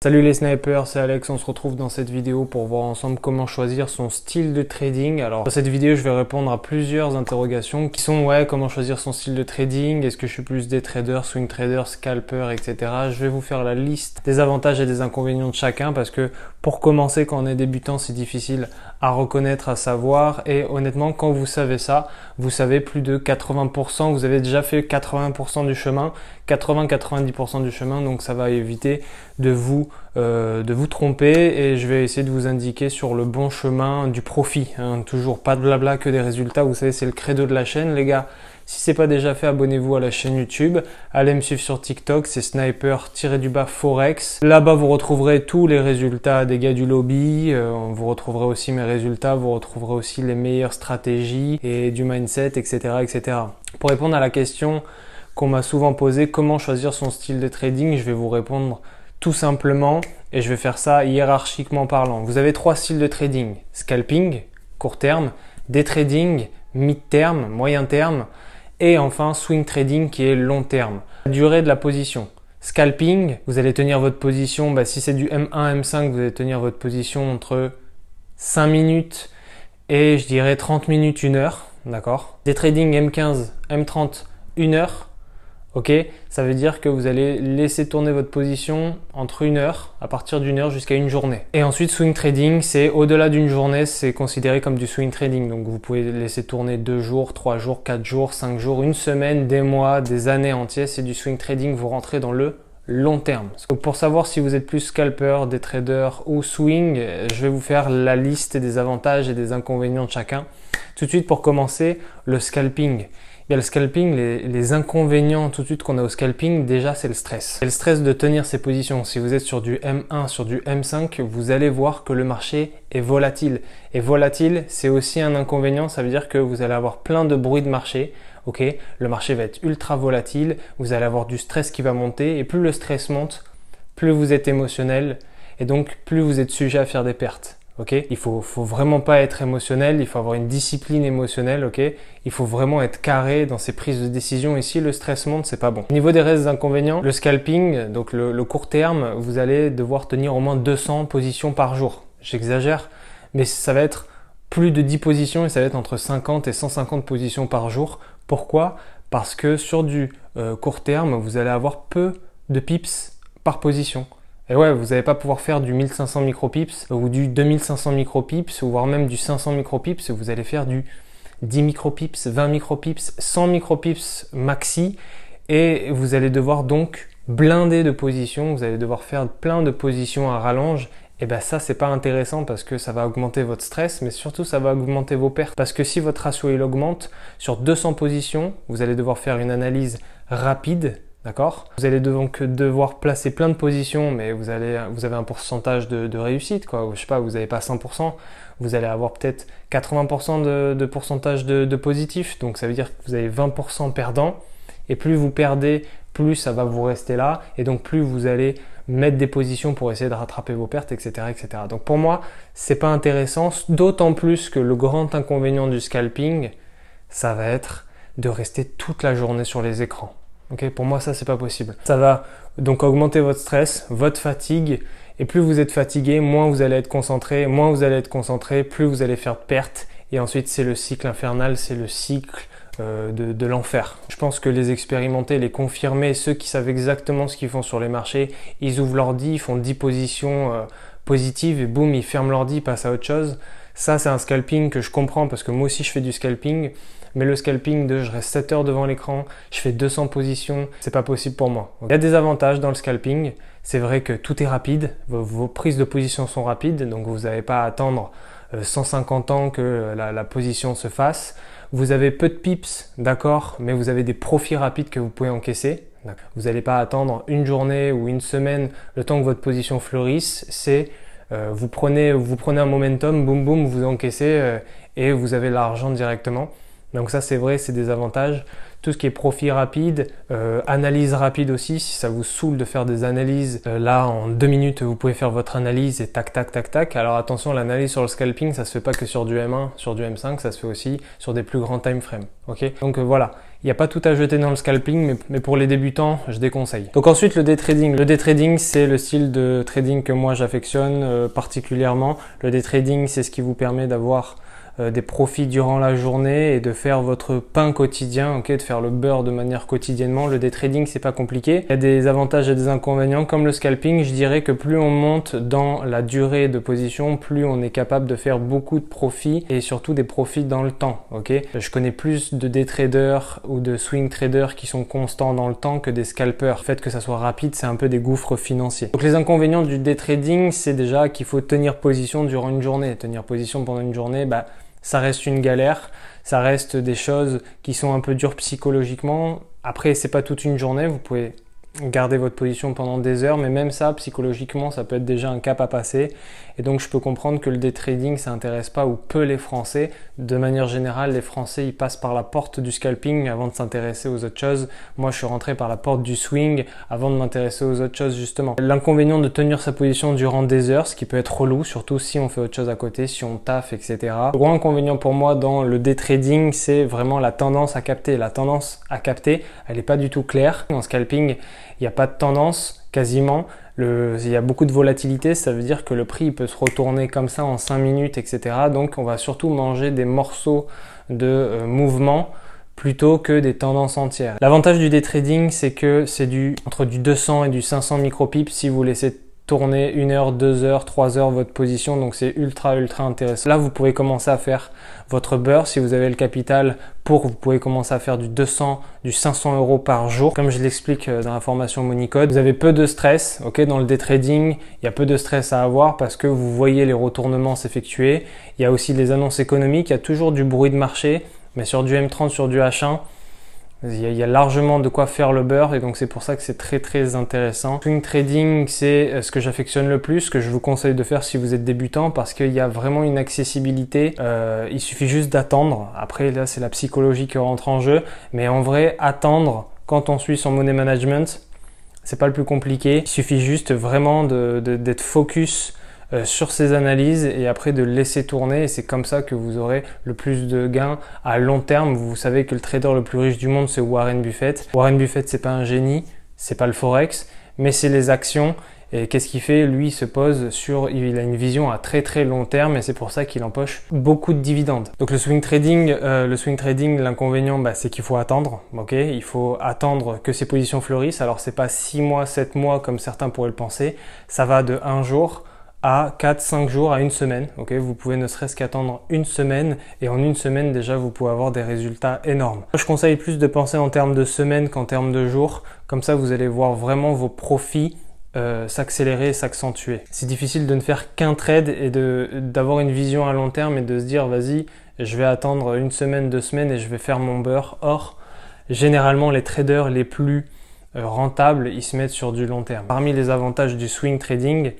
Salut les snipers, c'est Alex, on se retrouve dans cette vidéo pour voir ensemble comment choisir son style de trading. Alors dans cette vidéo je vais répondre à plusieurs interrogations qui sont comment choisir son style de trading, est-ce que je suis plus day trader, swing trader, scalper, etc. Je vais vous faire la liste des avantages et des inconvénients de chacun parce que pour commencer quand on est débutant c'est difficile à reconnaître, à savoir, et honnêtement quand vous savez ça, vous savez plus de 80%, vous avez déjà fait 80% du chemin, 80-90% du chemin, donc ça va éviter de vous tromper et je vais essayer de vous indiquer sur le bon chemin du profit, toujours pas de blabla que des résultats, vous savez c'est le credo de la chaîne les gars. Si c'est pas déjà fait, abonnez-vous à la chaîne YouTube, allez me suivre sur TikTok, c'est sniper-forex. Là-bas vous retrouverez tous les résultats des gars du lobby, vous retrouverez aussi mes résultats, vous retrouverez aussi les meilleures stratégies et du mindset, etc. etc. Pour répondre à la question qu'on m'a souvent posée, comment choisir son style de trading, je vais vous répondre tout simplement et je vais faire ça hiérarchiquement parlant. Vous avez trois styles de trading: scalping, court terme, day trading, mid-terme, moyen terme, et enfin swing trading qui est long terme. La durée de la position. Scalping, vous allez tenir votre position, si c'est du M1, M5, vous allez tenir votre position entre 5 minutes et je dirais 30 minutes, 1 heure, d'accord. Day trading M15, M30, 1 heure. Ok, ça veut dire que vous allez laisser tourner votre position entre 1 heure, à partir d'1 heure jusqu'à une journée. Et ensuite, swing trading, c'est au-delà d'une journée, c'est considéré comme du swing trading. Donc, vous pouvez laisser tourner 2 jours, 3 jours, 4 jours, 5 jours, une semaine, des mois, des années entières. C'est du swing trading, vous rentrez dans le long terme. Donc, pour savoir si vous êtes plus scalper, des traders ou swing, je vais vous faire la liste des avantages et des inconvénients de chacun. Tout de suite, pour commencer, le scalping. Il y a le scalping, les inconvénients tout de suite qu'on a au scalping, déjà c'est le stress. C'est le stress de tenir ses positions. Si vous êtes sur du M1, sur du M5, vous allez voir que le marché est volatile. Et volatile, c'est aussi un inconvénient, ça veut dire que vous allez avoir plein de bruit de marché. Ok, le marché va être ultra volatile, vous allez avoir du stress qui va monter et plus le stress monte, plus vous êtes émotionnel et donc plus vous êtes sujet à faire des pertes. Ok, il faut vraiment pas être émotionnel, il faut avoir une discipline émotionnelle, ok. Il faut vraiment être carré dans ses prises de décision et si le stress monte, c'est pas bon. Au niveau des restes inconvénients, le scalping, donc le court terme, vous allez devoir tenir au moins 200 positions par jour. J'exagère, mais ça va être plus de 10 positions et ça va être entre 50 et 150 positions par jour. Pourquoi? Parce que sur du court terme, vous allez avoir peu de pips par position. Et ouais, vous n'allez pas pouvoir faire du 1500 micropips ou du 2500 micropips ou voire même du 500 micropips. Vous allez faire du 10 micropips, 20 micropips, 100 micropips maxi et vous allez devoir donc blinder de positions. Vous allez devoir faire plein de positions à rallonge. Et ça c'est pas intéressant parce que ça va augmenter votre stress, mais surtout ça va augmenter vos pertes. Parce que si votre ratio il augmente sur 200 positions, vous allez devoir faire une analyse rapide. D'accord? Vous allez donc devoir placer plein de positions, mais vous avez un pourcentage de réussite, quoi. Je sais pas, vous n'avez pas 100%, vous allez avoir peut-être 80% de pourcentage de positif. Donc ça veut dire que vous avez 20% perdant. Et plus vous perdez, plus ça va vous rester là. Et donc plus vous allez mettre des positions pour essayer de rattraper vos pertes, etc., etc. Donc pour moi, c'est pas intéressant. D'autant plus que le grand inconvénient du scalping, ça va être de rester toute la journée sur les écrans. Ok, pour moi ça c'est pas possible. Ça va donc augmenter votre stress, votre fatigue et plus vous êtes fatigué, moins vous allez être concentré, plus vous allez faire de pertes et ensuite c'est le cycle infernal, c'est le cycle de l'enfer. Je pense que les expérimentés, les confirmés, ceux qui savent exactement ce qu'ils font sur les marchés, ils ouvrent l'ordi, ils font 10 positions positives et boum, ils ferment l'ordi, ils passent à autre chose. Ça c'est un scalping que je comprends parce que moi aussi je fais du scalping. Mais le scalping je reste 7 heures devant l'écran, je fais 200 positions, c'est pas possible pour moi. Il y a des avantages dans le scalping, c'est vrai que tout est rapide, vos prises de position sont rapides, donc vous n'avez pas à attendre 150 ans que la position se fasse. Vous avez peu de pips, d'accord, mais vous avez des profits rapides que vous pouvez encaisser. Vous n'allez pas attendre une journée ou une semaine le temps que votre position fleurisse, c'est vous prenez un momentum, boum boum, vous encaissez et vous avez l'argent directement. Donc ça c'est vrai, c'est des avantages. Tout ce qui est profit rapide, analyse rapide aussi, si ça vous saoule de faire des analyses, là en 2 minutes vous pouvez faire votre analyse et tac tac tac tac. Alors attention, l'analyse sur le scalping, ça se fait pas que sur du M1, sur du M5, ça se fait aussi sur des plus grands time frames. Ok, donc voilà, il n'y a pas tout à jeter dans le scalping, mais pour les débutants, je déconseille. Donc ensuite le day trading. Le day trading, c'est le style de trading que moi j'affectionne particulièrement. Le day trading, c'est ce qui vous permet d'avoir des profits durant la journée et de faire votre pain quotidien, ok, de faire le beurre de manière quotidiennement. Le day trading, c'est pas compliqué. Il y a des avantages et des inconvénients. Comme le scalping, je dirais que plus on monte dans la durée de position, plus on est capable de faire beaucoup de profits et surtout des profits dans le temps, ok. Je connais plus de day traders ou de swing traders qui sont constants dans le temps que des scalpers. Le fait que ça soit rapide, c'est un peu des gouffres financiers. Donc les inconvénients du day trading, c'est déjà qu'il faut tenir position durant une journée. Tenir position pendant une journée, ça reste une galère, ça reste des choses qui sont un peu dures psychologiquement. Après, c'est pas toute une journée, vous pouvez garder votre position pendant des heures, mais même ça, psychologiquement, ça peut être déjà un cap à passer. Et donc, je peux comprendre que le day trading, ça intéresse pas ou peu les Français. De manière générale, les Français, ils passent par la porte du scalping avant de s'intéresser aux autres choses. Moi, je suis rentré par la porte du swing avant de m'intéresser aux autres choses, justement. L'inconvénient de tenir sa position durant des heures, ce qui peut être relou, surtout si on fait autre chose à côté, si on taffe, etc. Le gros inconvénient pour moi dans le day trading, c'est vraiment la tendance à capter. La tendance à capter, elle n'est pas du tout claire. En scalping, il n'y a pas de tendance quasiment. Il y a beaucoup de volatilité, ça veut dire que le prix peut se retourner comme ça en 5 minutes, etc. Donc on va surtout manger des morceaux de mouvement plutôt que des tendances entières. L'avantage du day trading, c'est que c'est entre du 200 et du 500 micropips si vous laissez tourner 1 heure, 2 heures, 3 heures votre position, donc c'est ultra intéressant. Là, vous pouvez commencer à faire votre beurre si vous avez le capital vous pouvez commencer à faire du 200, du 500 euros par jour. Comme je l'explique dans la formation Monicode, vous avez peu de stress, ok, dans le day trading, il y a peu de stress à avoir parce que vous voyez les retournements s'effectuer. Il y a aussi les annonces économiques, il y a toujours du bruit de marché, mais sur du M30, sur du H1, il y a largement de quoi faire le beurre et donc c'est pour ça que c'est très intéressant. Swing trading, c'est ce que j'affectionne le plus, ce que je vous conseille de faire si vous êtes débutant parce qu'il y a vraiment une accessibilité. Il suffit juste d'attendre. Après là, c'est la psychologie qui rentre en jeu, mais en vrai, attendre quand on suit son money management, c'est pas le plus compliqué. Il suffit juste vraiment d'être focus sur ces analyses et après de laisser tourner et c'est comme ça que vous aurez le plus de gains à long terme. Vous savez que le trader le plus riche du monde, c'est Warren Buffett. Warren Buffett, c'est pas un génie, c'est pas le forex, mais c'est les actions. Et qu'est-ce qu'il fait? Lui, il se pose il a une vision à très long terme et c'est pour ça qu'il empoche beaucoup de dividendes. Donc le swing trading, l'inconvénient, c'est qu'il faut attendre. Ok, il faut attendre que ces positions fleurissent. Alors c'est pas 6 mois, 7 mois comme certains pourraient le penser. Ça va de 1 jour à 4-5 jours à 1 semaine. Ok, vous pouvez ne serait-ce qu'attendre 1 semaine et en 1 semaine déjà vous pouvez avoir des résultats énormes. Je conseille plus de penser en termes de semaines qu'en termes de jours. Comme ça vous allez voir vraiment vos profits s'accélérer et s'accentuer. C'est difficile de ne faire qu'un trade et d'avoir une vision à long terme et de se dire vas-y, je vais attendre 1 semaine, 2 semaines et je vais faire mon beurre. Or, généralement les traders les plus rentables, ils se mettent sur du long terme. Parmi les avantages du swing trading,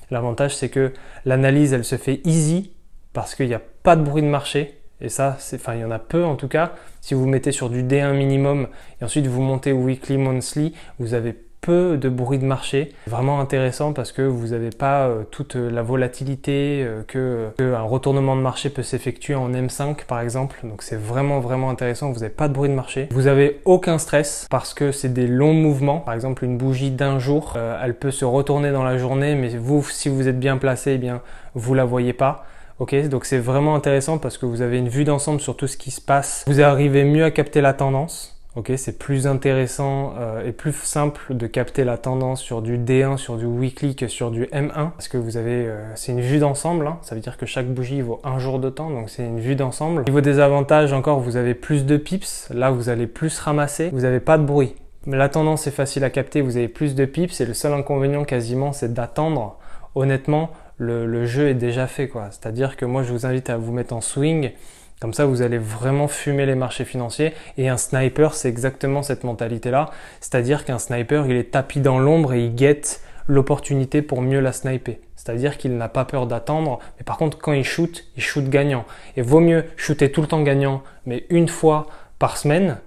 l'avantage c'est que l'analyse elle se fait easy parce qu'il n'y a pas de bruit de marché et ça, il y en a peu en tout cas. Si vous mettez sur du D1 minimum et ensuite vous montez weekly, monthly, vous avez peu de bruit de marché. Vraiment intéressant parce que vous n'avez pas toute la volatilité qu'un retournement de marché peut s'effectuer en M5 par exemple. Donc c'est vraiment intéressant, vous n'avez pas de bruit de marché. Vous n'avez aucun stress parce que c'est des longs mouvements. Par exemple une bougie d'1 jour, elle peut se retourner dans la journée mais vous, si vous êtes bien placé, eh bien vous la voyez pas. Ok, donc c'est vraiment intéressant parce que vous avez une vue d'ensemble sur tout ce qui se passe. Vous arrivez mieux à capter la tendance. Ok, c'est plus intéressant et plus simple de capter la tendance sur du D1, sur du weekly que sur du M1 parce que vous avez, c'est une vue d'ensemble, hein. Ça veut dire que chaque bougie vaut 1 jour de temps, donc c'est une vue d'ensemble. Au niveau des avantages encore, vous avez plus de pips, là vous allez plus ramasser, vous n'avez pas de bruit. Mais la tendance est facile à capter, vous avez plus de pips et le seul inconvénient quasiment c'est d'attendre. Honnêtement, le jeu est déjà fait quoi. C'est-à-dire que moi je vous invite à vous mettre en swing. Comme ça, vous allez vraiment fumer les marchés financiers. Et un sniper, c'est exactement cette mentalité-là. C'est-à-dire qu'un sniper, il est tapis dans l'ombre et il guette l'opportunité pour mieux la sniper. C'est-à-dire qu'il n'a pas peur d'attendre, mais par contre quand il shoot gagnant. Et vaut mieux shooter tout le temps gagnant, mais une fois par semaine,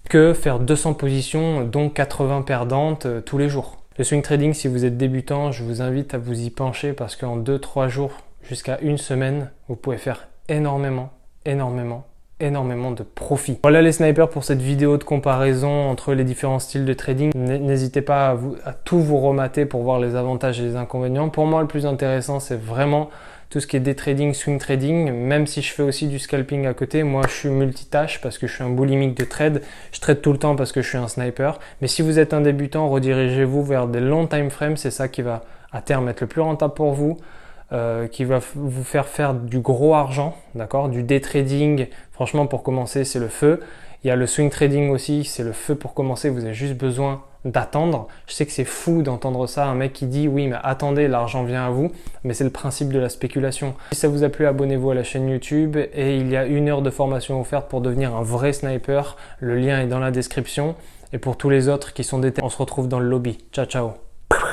que faire 200 positions, dont 80 perdantes tous les jours. Le swing trading, si vous êtes débutant, je vous invite à vous y pencher parce qu'en 2-3 jours jusqu'à une semaine, vous pouvez faire énormément de profit. Voilà les snipers pour cette vidéo de comparaison entre les différents styles de trading. N'hésitez pas à tout vous remater pour voir les avantages et les inconvénients. Pour moi, le plus intéressant, c'est vraiment tout ce qui est day trading, swing trading, même si je fais aussi du scalping à côté. Moi, je suis multitâche parce que je suis un boulimique de trade. Je trade tout le temps parce que je suis un sniper. Mais si vous êtes un débutant, redirigez-vous vers des longs time frames. C'est ça qui va à terme être le plus rentable pour vous. Qui va vous faire du gros argent, d'accord? Du day trading, franchement pour commencer c'est le feu. Il y a le swing trading aussi, c'est le feu pour commencer, vous avez juste besoin d'attendre. Je sais que c'est fou d'entendre ça, un mec qui dit oui mais attendez, l'argent vient à vous, mais c'est le principe de la spéculation. Si ça vous a plu, abonnez-vous à la chaîne YouTube et il y a 1 heure de formation offerte pour devenir un vrai sniper. Le lien est dans la description et pour tous les autres qui sont déter, on se retrouve dans le lobby. Ciao ciao.